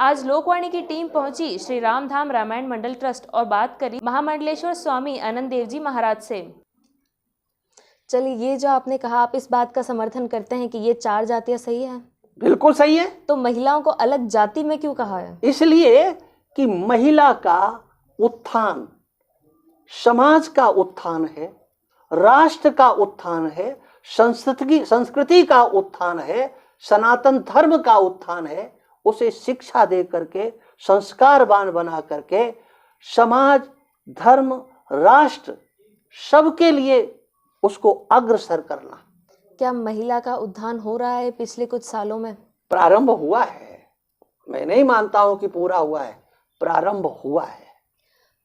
आज लोकवाणी की टीम पहुंची श्री रामधाम रामायण मंडल ट्रस्ट और बात करी महामंडलेश्वर स्वामी आनंद देव जी महाराज से। चलिए, ये जो आपने कहा, आप इस बात का समर्थन करते हैं कि ये 4 जातियां सही है? बिल्कुल सही है। तो महिलाओं को अलग जाति में क्यों कहा है? इसलिए कि महिला का उत्थान समाज का उत्थान है, राष्ट्र का उत्थान है, संस्कृति का उत्थान है, सनातन धर्म का उत्थान है। उसे शिक्षा दे करके, संस्कारवान बना करके समाज, धर्म, राष्ट्र सबके लिए उसको अग्रसर करना। क्या महिला का उत्थान हो रहा है पिछले कुछ सालों में? प्रारंभ हुआ है, मैं नहीं मानता हूं कि पूरा हुआ है, प्रारंभ हुआ है।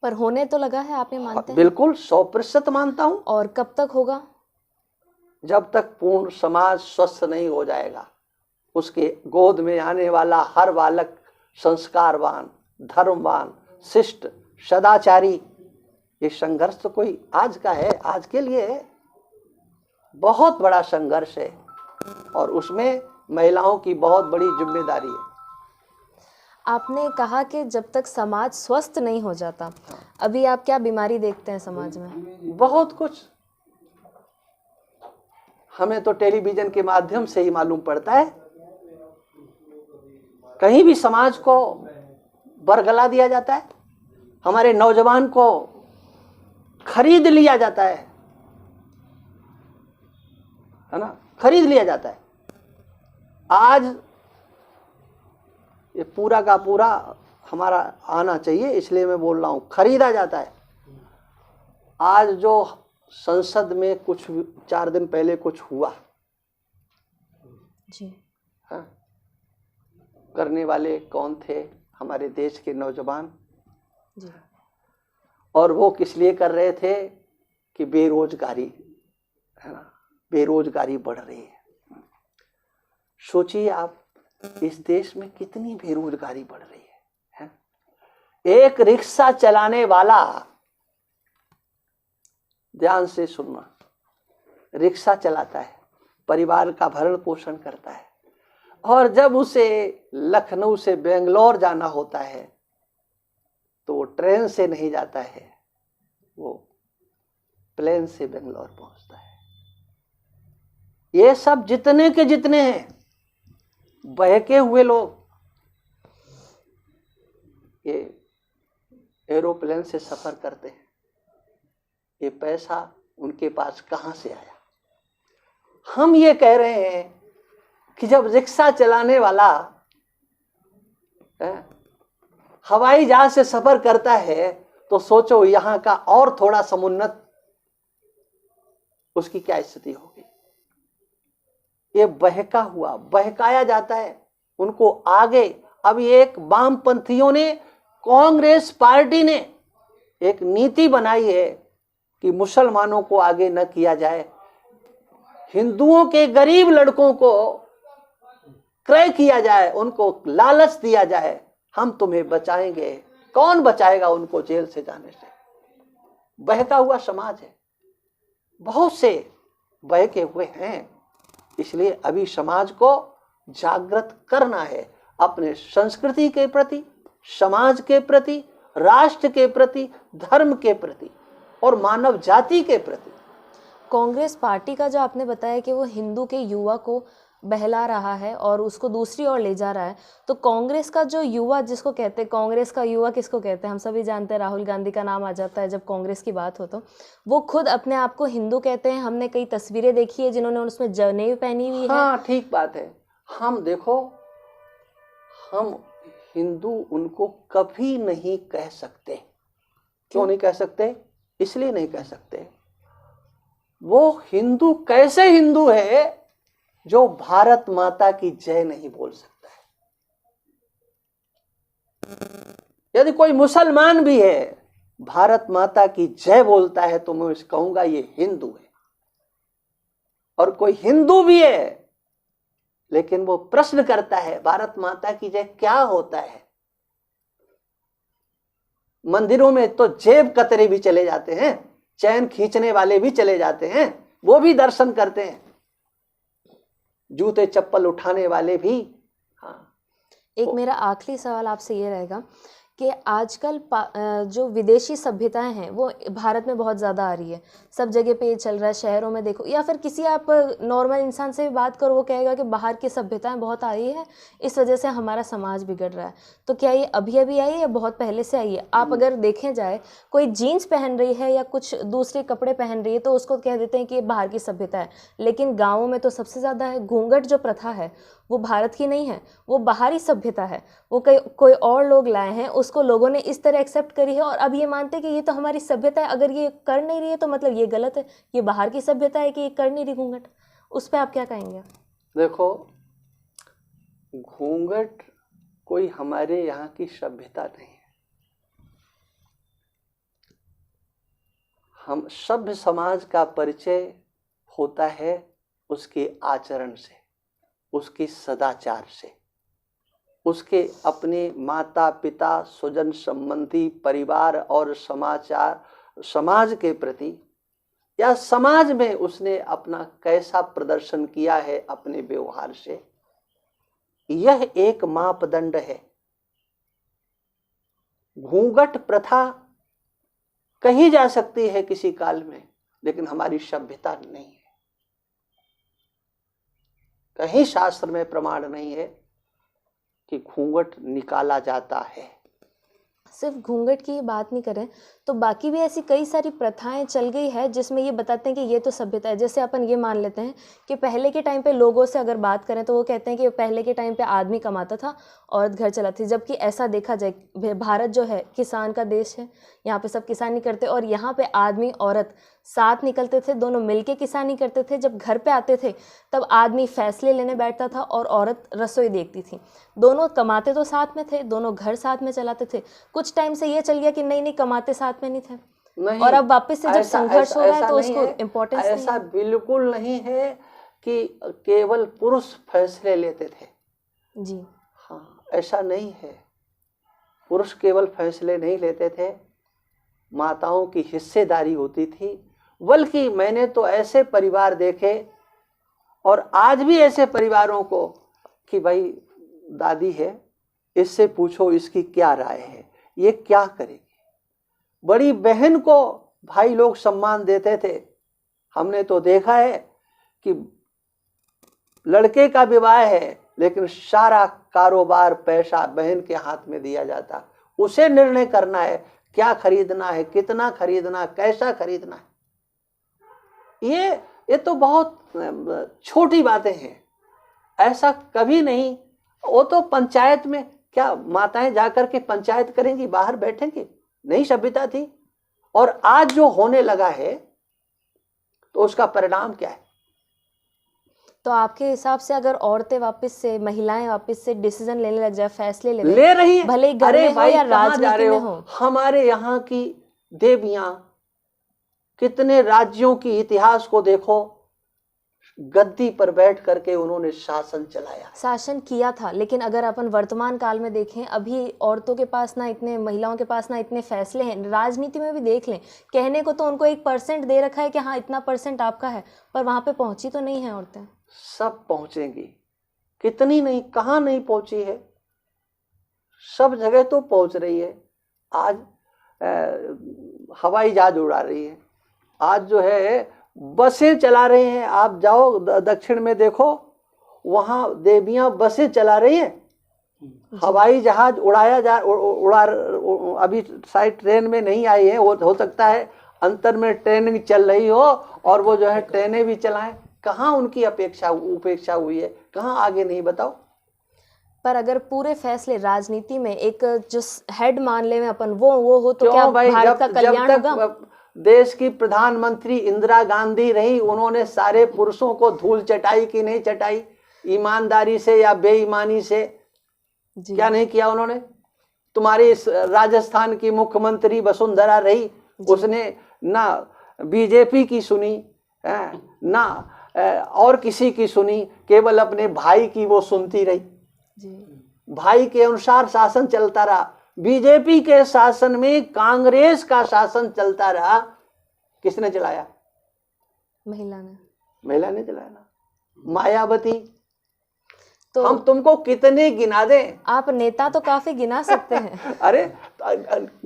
पर होने तो लगा है, आप ये मानते हैं? बिल्कुल 100% मानता हूं। और कब तक होगा? जब तक पूर्ण समाज स्वस्थ नहीं हो जाएगा। उसके गोद में आने वाला हर बालक संस्कारवान, धर्मवान, शिष्ट, सदाचारी। ये संघर्ष तो कोई आज का है, आज के लिए है, बहुत बड़ा संघर्ष है और उसमें महिलाओं की बहुत बड़ी जिम्मेदारी है। आपने कहा कि जब तक समाज स्वस्थ नहीं हो जाता, अभी आप क्या बीमारी देखते हैं समाज में? बहुत कुछ हमें तो टेलीविजन के माध्यम से ही मालूम पड़ता है। कहीं भी समाज को बरगला दिया जाता है, हमारे नौजवान को खरीद लिया जाता है ना, खरीद लिया जाता है। आज ये पूरा का पूरा हमारा आना चाहिए, इसलिए मैं बोल रहा हूं, खरीदा जाता है। आज जो संसद में कुछ 4 दिन पहले कुछ हुआ जी, हाँ, करने वाले कौन थे? हमारे देश के नौजवान जी। और वो किस लिए कर रहे थे कि बेरोजगारी है ना, बेरोजगारी बढ़ रही है। सोचिए आप, इस देश में कितनी बेरोजगारी बढ़ रही है? एक रिक्शा चलाने वाला, ध्यान से सुनना, रिक्शा चलाता है, परिवार का भरण पोषण करता है, और जब उसे लखनऊ से बेंगलोर जाना होता है तो वो ट्रेन से नहीं जाता है, वो प्लेन से बेंगलोर पहुंचता है। ये सब जितने के जितने हैं बहके हुए लोग, ये एरोप्लेन से सफर करते हैं, ये पैसा उनके पास कहां से आया? हम ये कह रहे हैं कि जब रिक्शा चलाने वाला हवाई जहाज से सफर करता है तो सोचो यहां का और थोड़ा समुन्नत उसकी क्या स्थिति होगी। ये बहकाया जाता है उनको आगे। अब एक वामपंथियों ने, कांग्रेस पार्टी ने एक नीति बनाई है कि मुसलमानों को आगे न किया जाए, हिंदुओं के गरीब लड़कों को क्रय किया जाए, उनको लालच दिया जाए, हम तुम्हें बचाएंगे। कौन बचाएगा उनको जेल से जाने से? बहका हुआ समाज है, बहुत से बहके हुए हैं। इसलिए अभी समाज को जागृत करना है अपने संस्कृति के प्रति, समाज के प्रति, राष्ट्र के प्रति, धर्म के प्रति और मानव जाति के प्रति। कांग्रेस पार्टी का जो आपने बताया कि वो हिंदू के युवा को बहला रहा है और उसको दूसरी ओर ले जा रहा है, तो कांग्रेस का जो युवा जिसको कहते हैं, कांग्रेस का युवा किसको कहते हैं? हम सभी जानते हैं, राहुल गांधी का नाम आ जाता है जब कांग्रेस की बात हो। तो वो खुद अपने आप को हिंदू कहते हैं। हमने कई तस्वीरें देखी है जिन्होंने उसमें जनेऊ पहनी हुई है। हाँ, ठीक बात है। हम देखो, हम हिंदू उनको कभी नहीं कह सकते। क्यों नहीं कह सकते? इसलिए नहीं कह सकते, वो हिंदू कैसे हिंदू है जो भारत माता की जय नहीं बोल सकता है। यदि कोई मुसलमान भी है, भारत माता की जय बोलता है, तो मैं कहूंगा ये हिंदू है। और कोई हिंदू भी है लेकिन वो प्रश्न करता है भारत माता की जय क्या होता है। मंदिरों में तो जेब कतरे भी चले जाते हैं, चैन खींचने वाले भी चले जाते हैं, वो भी दर्शन करते हैं, जूते चप्पल उठाने वाले भी। हाँ, एक मेरा आखिरी सवाल आपसे ये रहेगा कि आजकल जो विदेशी सभ्यताएं हैं वो भारत में बहुत ज़्यादा आ रही है। सब जगह पे ये चल रहा है, शहरों में देखो या फिर किसी आप नॉर्मल इंसान से भी बात करो, वो कहेगा कि बाहर की सभ्यताएं बहुत आ रही है, इस वजह से हमारा समाज बिगड़ रहा है। तो क्या ये अभी अभी आई है या बहुत पहले से आई है? आप अगर देखें जाए, कोई जीन्स पहन रही है या कुछ दूसरे कपड़े पहन रही है तो उसको कह देते हैं कि ये बाहर की सभ्यता है, लेकिन गाँवों में तो सबसे ज़्यादा है। घूंघट जो प्रथा है वो भारत की नहीं है, वो बाहरी सभ्यता है, वो कोई और लोग लाए हैं, उसको लोगों ने इस तरह एक्सेप्ट करी है और अब ये मानते हैं कि ये तो हमारी सभ्यता है, अगर ये कर नहीं रही है तो मतलब ये गलत है, ये बाहर की सभ्यता है कि ये कर नहीं रही घूंघट। उस पर आप क्या कहेंगे? देखो, घूंघट कोई हमारे यहाँ की सभ्यता नहीं है। हम सभ्य समाज का परिचय होता है उसके आचरण से, उसके सदाचार से, उसके अपने माता पिता, स्वजन संबंधी, परिवार और समाज के प्रति, या समाज में उसने अपना कैसा प्रदर्शन किया है अपने व्यवहार से, यह एक मापदंड है। घूंघट प्रथा कही जा सकती है किसी काल में, लेकिन हमारी सभ्यता नहीं है। कहीं शास्त्र में प्रमाण नहीं है कि घूंघट निकाला जाता है। सिर्फ घूंघट की बात नहीं करें तो बाकी भी ऐसी कई सारी प्रथाएं चल गई है जिसमें ये बताते हैं कि ये तो सभ्यता है। जैसे अपन ये मान लेते हैं कि पहले के टाइम पे लोगों से अगर बात करें तो वो कहते हैं कि पहले के टाइम पे आदमी कमाता था, औरत घर चलाती थी, जबकि ऐसा देखा जाए भारत जो है किसान का देश है, यहाँ पे सब किसानी करते और यहाँ पे आदमी औरत साथ निकलते थे, दोनों मिलके किसानी करते थे। जब घर पे आते थे तब आदमी फैसले लेने बैठता था और औरत रसोई देखती थी। दोनों कमाते तो साथ में थे, दोनों घर साथ में चलाते थे। कुछ टाइम से ये चल गया कि नहीं कमाते साथ में नहीं थे, नहीं, और अब वापस से जब संघर्ष हो रहा है तो उसको इम्पोर्टेंस नहीं है। ऐसा बिल्कुल नहीं है कि केवल पुरुष फैसले लेते थे जी। हाँ, ऐसा नहीं है। पुरुष केवल फैसले नहीं लेते थे, माताओं की हिस्सेदारी होती थी। बल्कि मैंने तो ऐसे परिवार देखे और आज भी ऐसे परिवारों को कि भाई दादी है, इससे पूछो इसकी क्या राय है, ये क्या करेगी। बड़ी बहन को भाई लोग सम्मान देते थे। हमने तो देखा है कि लड़के का विवाह है लेकिन सारा कारोबार पैसा बहन के हाथ में दिया जाता, उसे निर्णय करना है क्या खरीदना है, कितना खरीदना, कैसा खरीदना है। ये तो बहुत छोटी बातें हैं, ऐसा कभी नहीं। वो तो पंचायत में क्या माताएं जाकर के पंचायत करेंगी, बाहर बैठेंगी, नहीं सभ्यता थी। और आज जो होने लगा है तो उसका परिणाम क्या है? तो आपके हिसाब से अगर औरतें वापस से, महिलाएं वापस से डिसीजन लेने लग जाए, फैसले ले रही है, भले ही घर में हो या राजनीति में हो। हमारे यहाँ की देवियां, कितने राज्यों की इतिहास को देखो, गद्दी पर बैठ करके उन्होंने शासन चलाया, शासन किया था। लेकिन अगर अपन वर्तमान काल में देखें, अभी औरतों के पास ना इतने, महिलाओं के पास ना इतने फैसले हैं। राजनीति में भी देख लें, कहने को तो उनको 1% दे रखा है कि हाँ इतना % आपका है, पर वहां पे पहुंची तो नहीं है औरतें। सब पहुंचेंगी, कितनी नहीं, कहाँ नहीं पहुंची है, सब जगह तो पहुंच रही है। आज हवाई जहाज उड़ा रही है, आज जो है बसें चला रहे हैं। आप जाओ दक्षिण में देखो, वहां देवियां बसें चला रही हैं, हवाई जहाज उड़ा अभी शायद ट्रेन में नहीं आई है, हो सकता है अंतर में ट्रेनिंग चल रही हो और वो जो है ट्रेनें भी चलाएं। कहाँ उनकी उपेक्षा हुई है, कहाँ आगे नहीं, बताओ। पर अगर पूरे फैसले राजनीति में एक जो हेड मान ले अपन वो हो तो क्या भारत का कल्याण होगा? देश की प्रधानमंत्री इंदिरा गांधी रही, उन्होंने सारे पुरुषों को धूल चटाई कि नहीं चटाई, ईमानदारी से या बेईमानी से? क्या नहीं किया उन्होंने? तुम्हारी राजस्थान की मुख्यमंत्री वसुंधरा रही, उसने ना बीजेपी की सुनी ना और किसी की सुनी, केवल अपने भाई की वो सुनती रही। भाई के अनुसार शासन चलता रहा। बीजेपी के शासन में कांग्रेस का शासन चलता रहा, किसने चलाया? महिला ने चलाया ना, मायावती। तो हम तुमको कितने गिना दें? आप नेता तो काफी गिना सकते हैं। अरे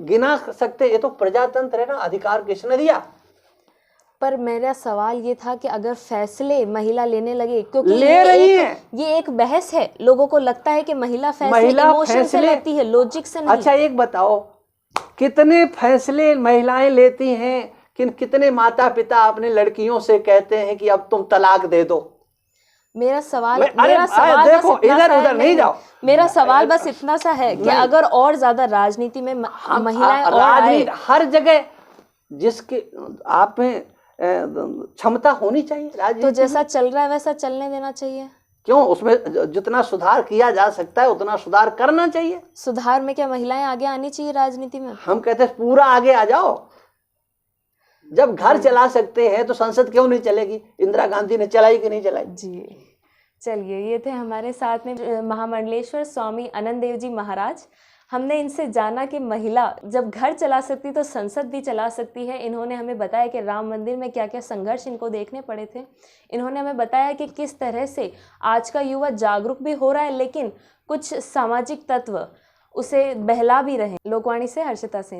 गिना सकते, ये तो प्रजातंत्र है ना, अधिकार किसने दिया? पर मेरा सवाल ये था कि अगर फैसले महिला लेने लगे, क्योंकि ले रही है। ये एक बहस है, लोगों को लगता है कि महिला फैसले महिला इमोशन से फैसले लेती है, लॉजिक से नहीं। अच्छा एक बताओ, कितने फैसले महिलाएं लेती हैं, कितने माता पिता अपने लड़कियों से कहते हैं कि अब तुम तलाक दे दो? मेरा सवाल देखो, इधर उधर नहीं जाओ। मेरा सवाल बस इतना सा है कि अगर और ज्यादा राजनीति में महिलाएं और आए, हर जगह जिसके आप में क्षमता होनी चाहिए राजनीति तो जैसा चल रहा है वैसा चलने देना चाहिए। क्यों? उसमें जितना सुधार किया जा सकता है उतना सुधार करना चाहिए। सुधार में क्या महिलाएं आगे आनी चाहिए राजनीति में? हम कहते हैं पूरा आगे आ जाओ। जब घर चला सकते हैं तो संसद क्यों नहीं चलेगी? इंदिरा गांधी ने चलाई कि नहीं चलाई? जी चलिए, ये थे हमारे साथ में महामंडलेश्वर स्वामी आनंद देव जी महाराज। हमने इनसे जाना कि महिला जब घर चला सकती तो संसद भी चला सकती है। इन्होंने हमें बताया कि राम मंदिर में क्या क्या संघर्ष इनको देखने पड़े थे। इन्होंने हमें बताया कि किस तरह से आज का युवा जागरूक भी हो रहा है, लेकिन कुछ सामाजिक तत्व उसे बहला भी रहे। लोकवाणी से हर्षिता सिंह।